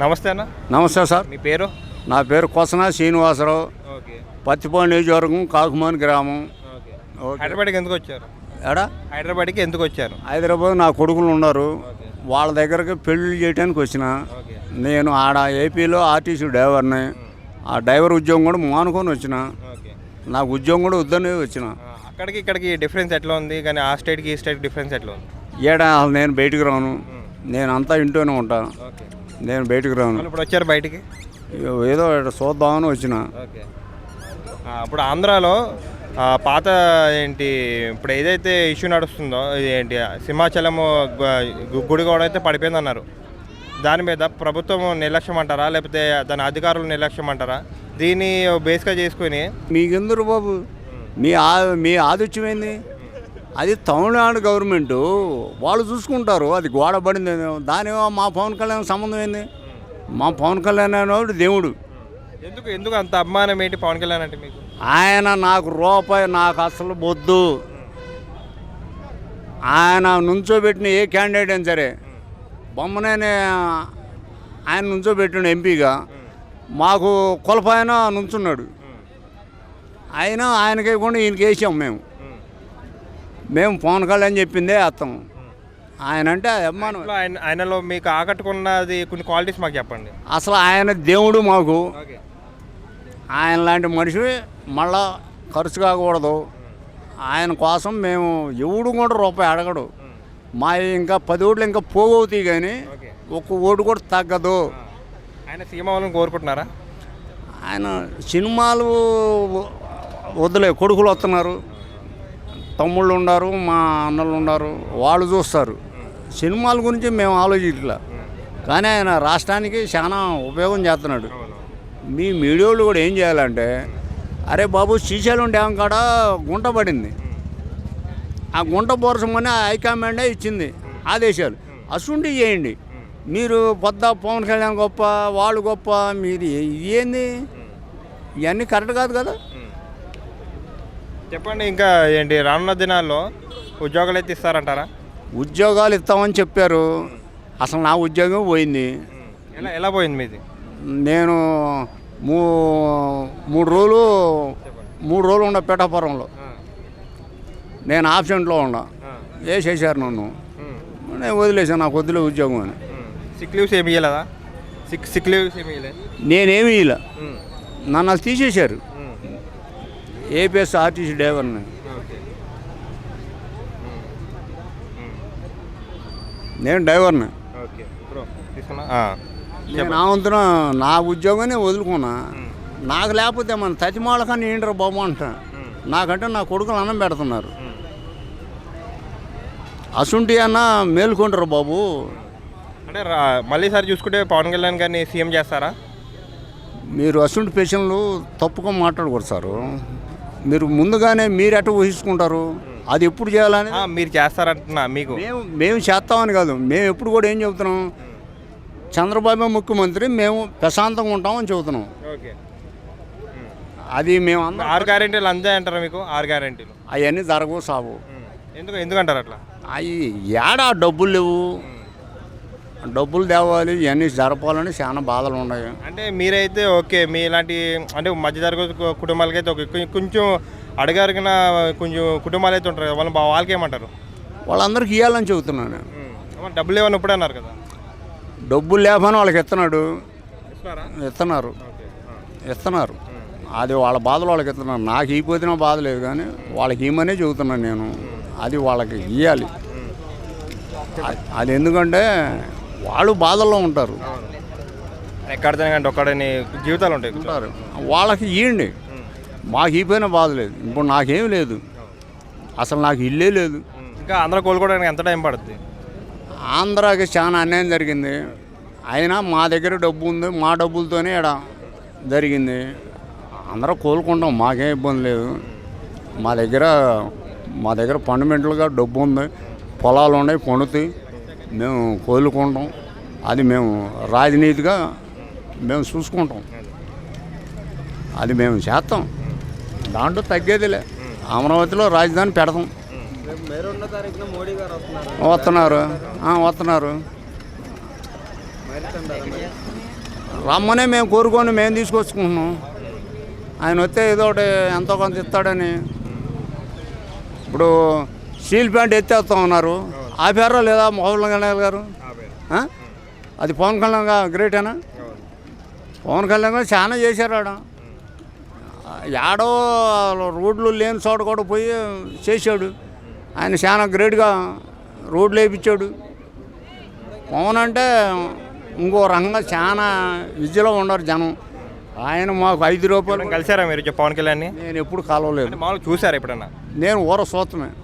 నమస్తే అన్న. నమస్తే సార్. మీ పేరు? నా పేరు కొసన శ్రీనివాసరావు. ఓకే. పత్తిపాడు నియోజకవర్గం కాకుమాని గ్రామం. ఓకే. ఓకే. హైదరాబాద్కి ఎందుకు వచ్చారు? ఎడా హైదరాబాద్కి ఎందుకు వచ్చారు? హైదరాబాద్ నా కొడుకులు ఉన్నారు. ఓకే. వాళ్ళ దగ్గరికి పెళ్లి చేయడానికి వచ్చిన. ఓకే. నేను ఆడ ఏపీలో ఆర్టీసీ డ్రైవర్ని. ఆ డ్రైవర్ ఉద్యోగం కూడా మానుకొని వచ్చిన. ఓకే. నాకు ఉద్యోగం కూడా వద్దని వచ్చిన. అక్కడికి ఇక్కడికి డిఫరెన్స్ ఎట్లా ఉంది? కానీ ఆ స్టేట్కి ఈ స్టేట్కి డిఫరెన్స్ ఎట్లా ఉంది? ఏడా నేను బయటికి రాను. నేను అంతా ఇంట్లోనే ఉంటా. ఓకే. నేను బయటికి రాను. ఇప్పుడు వచ్చారు బయటికి? ఏదో చూద్దామని వచ్చిన. ఓకే. ఇప్పుడు ఆంధ్రాలో పాత ఏంటి ఇప్పుడు ఏదైతే ఇష్యూ నడుస్తుందో ఏంటి సింహాచలం గుడి కూడా అయితే పడిపోయింది అన్నారు. దాని మీద ప్రభుత్వం నిర్లక్ష్యం అంటారా, లేకపోతే దాని అధికారులు నిర్లక్ష్యం అంటారా? దీన్ని బేస్గా చేసుకొని మీకెందరు బాబు మీ ఆదిత్యం ఏంది? అది తమిళనాడు గవర్నమెంటు వాళ్ళు చూసుకుంటారు. అది గోడ పడింది దాని మా పవన్ కళ్యాణ్ సంబంధం ఏంది? మా పవన్ కళ్యాణ్ అనేవాడు దేవుడు. ఎందుకు అంత అభిమానం ఏంటి పవన్ కళ్యాణ్ అంటే మీకు? ఆయన నాకు రూపాయి నాకు అసలు వద్దు. ఆయన నుంచోబెట్టిన ఏ క్యాండిడేట్ అయినా సరే బొమ్మనే ఆయన నుంచోబెట్టిన ఎంపీగా మాకు కొలపాయన నుంచున్నాడు. అయినా ఆయనకి కూడా ఈయనకి వేసాం మేము పవన్ కళ్యాణ్ చెప్పిందే అర్థం. ఆయన అంటే అభిమానం. ఆయనలో మీకు ఆకట్టుకున్నది కొన్ని క్వాలిటీస్ మాకు చెప్పండి. అసలు ఆయన దేవుడు మాకు. ఓకే. ఆయన లాంటి మనిషి మళ్ళా ఖర్చు కాకూడదు. ఆయన కోసం మేము ఎవడు కూడా రూపాయి అడగడు. మా ఇంకా 10 ఓట్లు ఇంకా పోగవుతాయి కానీ ఒక్క ఓటు కూడా తగ్గదు. ఆయన సీఎం అవ్వాలని కోరుకుంటున్నారా? ఆయన సినిమాలు వద్దులే, కొడుకులు వస్తున్నారు, తమ్ముళ్ళు ఉన్నారు, మా అన్నలు ఉన్నారు, వాళ్ళు చూస్తారు. సినిమాల గురించి మేము ఆలోచించట్లా. కానీ ఆయన రాష్ట్రానికి చాలా ఉపయోగం చేస్తున్నాడు. మీ మీడియాలు కూడా ఏం చేయాలంటే, అరే బాబు శ్రీశైలం డ్యామ్ కాడ గుంట పడింది, ఆ గుంట పోర్చమని హైకమాండే ఇచ్చింది ఆదేశాలు. అసుంటి చేయండి. మీరు పొద్దు పవన్ కళ్యాణ్ గొప్ప, వాళ్ళు గొప్ప, మీరు ఏంది? ఇవన్నీ కరెక్ట్ కాదు కదా. చెప్పండి. ఇంకా ఏంటి రానున్న దినాల్లో ఉద్యోగాలు అయితే ఇస్తారంటారా? ఉద్యోగాలు ఇస్తామని చెప్పారు. అసలు నా ఉద్యోగం పోయింది. ఎలా పోయింది మీది? నేను 3 రోజులు ఉండ పేటాపురంలో. నేను ఆబ్సెంట్లో ఉన్నా. వేసేసారు నన్ను. నేను వదిలేసాను, నాకు వదిలే ఉద్యోగం అని. సిక్ లీవ్స్ ఏమి ఇవ్వలేదా? సిక్ లీవ్స్ ఏమి ఇవ్వలేదు. నేనేమి ఇలా నన్ను అది తీసేశారు. ఏపీఎస్ ఆర్టీసీ డ్రైవర్ని. నేను డ్రైవర్ని. నేను నా వంతున నా ఉద్యోగాన్ని వదులుకున్నా. నాకు లేకపోతే మన తతిమాలకన్నా ఏంటరా బాబు అంటా. నాకంటే నా కొడుకులు అన్నం పెడుతున్నారు. అసుంటి అన్న మేలుకుంటారు బాబు. అంటే మళ్ళీసారి చూసుకుంటే పవన్ కళ్యాణ్ గారిని సీఎం చేస్తారా? మీరు అసుంటి పేషెంట్లు తప్పుగా మాట్లాడకూడదు సార్. మీరు ముందుగానే మీరు ఎట్లా ఊహించుకుంటారు? అది ఎప్పుడు చేయాలని మీరు చేస్తారంటున్నా. మీకు మేము చేస్తామని కాదు, మేము ఎప్పుడు కూడా ఏం చెబుతున్నాం, చంద్రబాబు ముఖ్యమంత్రి, మేము ప్రశాంతంగా ఉంటామని చెబుతున్నాం. ఓకే. అది మేము 6 గ్యారెంటీలు అంతే అంటారా మీకు? 6 గ్యారెంటీలు అవన్నీ జరగవు సాగు. ఎందుకంటారు అట్లా? అవి ఏడా డబ్బులు లేవు, డబ్బులు తేవాలి, ఇవన్నీ జరపాలని చాలా బాధలు ఉన్నాయి. అంటే మీరైతే ఓకే, మీ ఇలాంటి అంటే మధ్యతరగతి కుటుంబాలకైతే ఓకే, కొంచెం అడగరిగిన కొంచెం కుటుంబాలు అయితే ఉంటారు కదా, వాళ్ళకి ఏమంటారు? వాళ్ళందరికీ ఇవ్వాలని చెబుతున్నాను. డబ్బులు లేవని ఇప్పుడే అన్నారు కదా. డబ్బులు లేవని వాళ్ళకి ఇస్తున్నారు. అది వాళ్ళ బాధలు వాళ్ళకి ఇస్తున్నారు. నాకు ఇవ్వకపోతే బాధ లేదు, కానీ వాళ్ళకి ఇవ్వమనే చెబుతున్నాను నేను. అది వాళ్ళకి ఇవ్వాలి. అది ఎందుకంటే వాళ్ళు బాధల్లో ఉంటారు. ఎక్కడ తినకండి ఒక్కడని జీవితాలు ఉంటారు. వాళ్ళకి ఇవ్వండి. మాకు ఇవ్వకపోయినా బాధ లేదు. ఇప్పుడు నాకేం లేదు, అసలు నాకు ఇల్లే లేదు. ఇంకా ఆంధ్ర కోలుకోవడానికి ఎంత టైం పడుతుంది? ఆంధ్రాకి చాలా అన్యాయం జరిగింది. అయినా మా దగ్గర డబ్బు ఉంది, మా డబ్బులతోనే ఇక్కడ జరిగింది. అందరూ కోలుకుంటాం, మాకేం ఇబ్బంది లేదు. మా దగ్గర ఫండమెంటల్గా డబ్బు ఉంది, పొలాలు ఉన్నాయి, పండుతాయి, మేము కోలుకుంటాం. అది మేము రాజనీతిగా మేము చూసుకుంటాం. అది మేము చేస్తాం, దాంట్లో తగ్గేదిలే. అమరావతిలో రాజధాని పెడతాం. మే 2వ తారీఖున మోడీ గారు వస్తున్నారు. మరి రమ్మనే మేము కోరుకొని మేము తీసుకొచ్చుకుంటున్నాం. ఆయన వస్తే ఏదో ఒకటి ఎంతో కొంత ఇస్తాడని. ఇప్పుడు స్టీల్ ప్లాంట్ ఎత్తేస్తా ఉన్నారు, ఆపారో లేదా పవన్ కళ్యాణ్ గారు? అది పవన్ కళ్యాణ్ గ్రేటేనా? పవన్ కళ్యాణ్ గారు చాలా చేశారు. యాడో రోడ్లు లేని చోట కూడా పోయి చేశాడు. ఆయన చాలా గ్రేట్గా రోడ్లు వేయించాడు. పవన్ అంటే ఇంకో రకంగా చాలా విద్యలో ఉన్నారు జనం. ఆయన మాకు 5 రూపాయలు. కలిసారా మీరు పవన్ కళ్యాణ్ని? నేను ఎప్పుడు కలవలేదు. మామూలుగా చూసారా ఎప్పుడన్నా? నేను ఊర సూతమే.